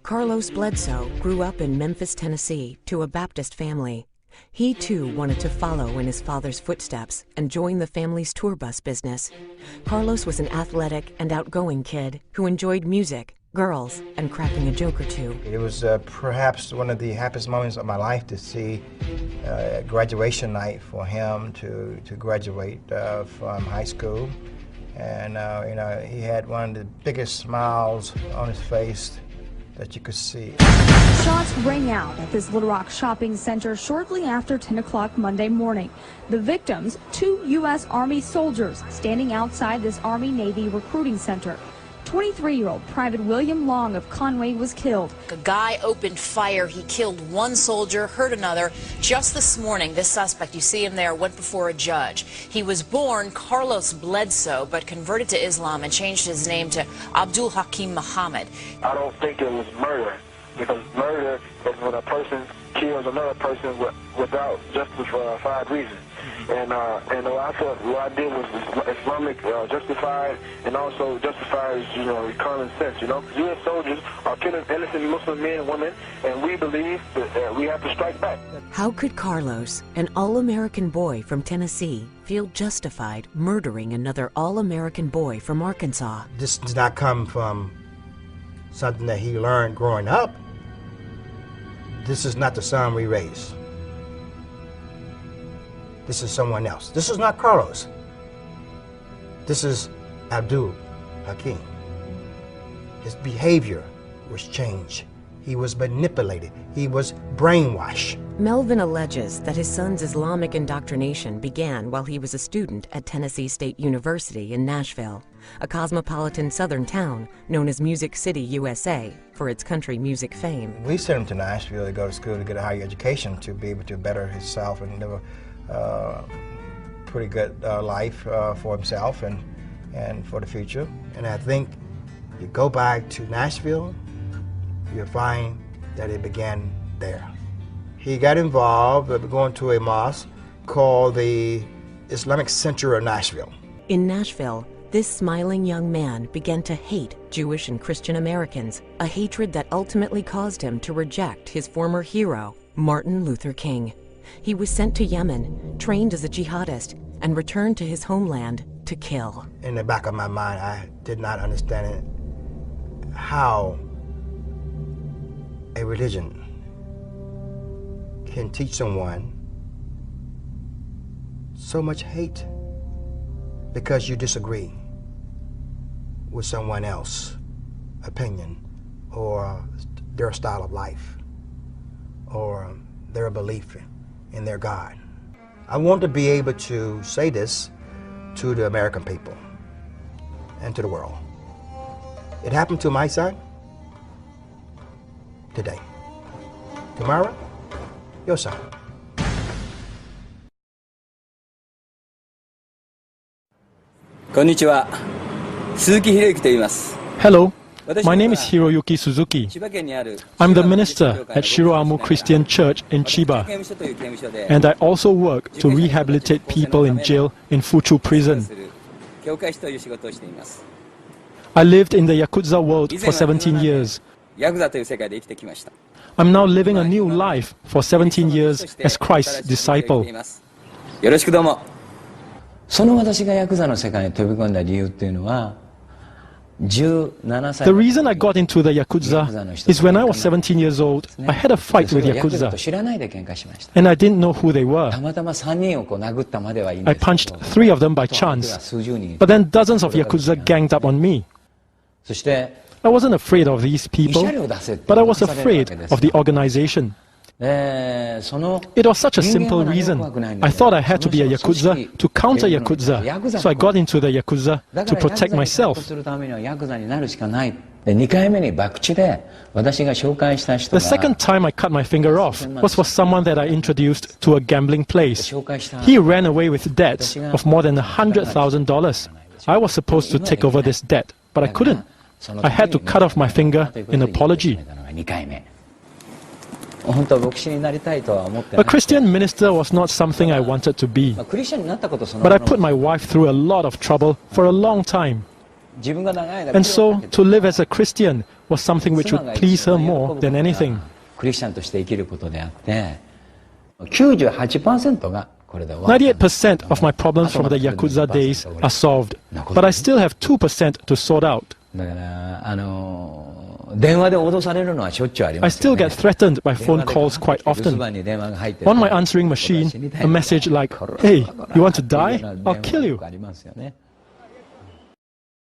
Carlos Bledsoe grew up in Memphis, Tennessee, to a Baptist family. He too wanted to follow in his father's footsteps and join the family's tour bus business. Carlos was an athletic and outgoing kid who enjoyed music, girls, and cracking a joke or two. It was perhaps one of the happiest moments of my life to see graduation night for him to graduate from high school. And he had one of the biggest smiles on his face that you could see. Shots rang out at this Little Rock shopping center shortly after 10 o'clock Monday morning. The victims, 2 U.S. Army soldiers standing outside this Army-Navy recruiting center. 23-year-old Private William Long of Conway was killed. A guy opened fire. He killed 1 soldier, hurt another. Just this morning, this suspect, you see him there, went before a judge. He was born Carlos Bledsoe, but converted to Islam and changed his name to Abdul Hakim Muhammad. I don't think it was murder, because murder is when a person kills another person without justified reason. And I thought what I did was Islamic justified, and also justifies, common sense, U.S. soldiers are killing innocent Muslim men and women, and we believe that we have to strike back. How could Carlos, an all-American boy from Tennessee, feel justified murdering another all-American boy from Arkansas? This does not come from something that he learned growing up. This is not the son we raised. This is someone else. This is not Carlos. This is Abdul Hakim. His behavior was changed. He was manipulated. He was brainwashed. Melvin alleges that his son's Islamic indoctrination began while he was a student at Tennessee State University in Nashville, a cosmopolitan southern town known as Music City, USA, for its country music fame. We sent him to Nashville to go to school to get a higher education, to be able to better himself and live a pretty good life for himself and for the future. And I think you go back to Nashville, you'll find that it began there. He got involved with going to a mosque called the Islamic Center of Nashville. In Nashville, this smiling young man began to hate Jewish and Christian Americans, a hatred that ultimately caused him to reject his former hero, Martin Luther King. He was sent to Yemen, trained as a jihadist, and returned to his homeland to kill. In the back of my mind, I did not understand how a religion can teach someone so much hate because you disagree with someone else's opinion or their style of life or their belief in their God. I want to be able to say this to the American people and to the world. It happened to my son today. Tomorrow, your son. Konnichiwa. Suzuki Hiroyuki と言います。 Hello, my name is Hiroyuki Suzuki. I'm the minister at Shiroamu Christian Church in Chiba, and I also work to rehabilitate people in jail in Fuchu prison. I lived in the Yakuza world for 17 years. I'm now living a new life for 17 years as Christ's disciple. よろしくどうも。その私がヤクザの世界に飛び込んだ理由っていうのは、17歳 The reason I got into the Yakuza is when I was 17 years old, I had a fight with Yakuza, 知らないで喧嘩しました。 and I didn't know who they were. たまたま3人をこう殴ったまではいいん I ですけど、 punched 3 of them by chance, 数十人。 but then dozens of Yakuza ganged up on me. そして、 I wasn't afraid of these people, but I was afraid of the organization. その It was such a simple reason. I thought I had to be a Yakuza to counter Yakuza, so I got into the Yakuza to protect myself. するためにはヤクザになるしかない。で、2回目に博打で私が紹介した人 The が second time I cut my finger off was for someone that I introduced to a gambling place. 紹介した He ran away with debts of more than $100,000. I was supposed to take over this debt, but I couldn't. I had to cut off my finger in apology. 2回目。本当は牧師になりたいとは思ってな A くて、 Christian minister was not something I wanted to be, クリスチャンになったことそのも but I の put my wife through a lot of trouble for a long time. And so, to live as a Christian was something which would please her more than anything. クリスチャンとして生きることであって、98% がこれで終わった。 98% of my problems from the Yakuza days are solved, but I still have 2% to sort out. だから電話で脅されるのはしょっちゅうありま I すよ still ね。 get threatened by phone calls quite 留守 often. 番に電話が入ってる On my answering machine, a message like, "Hey, you want to die? I'll kill you." ありますよね。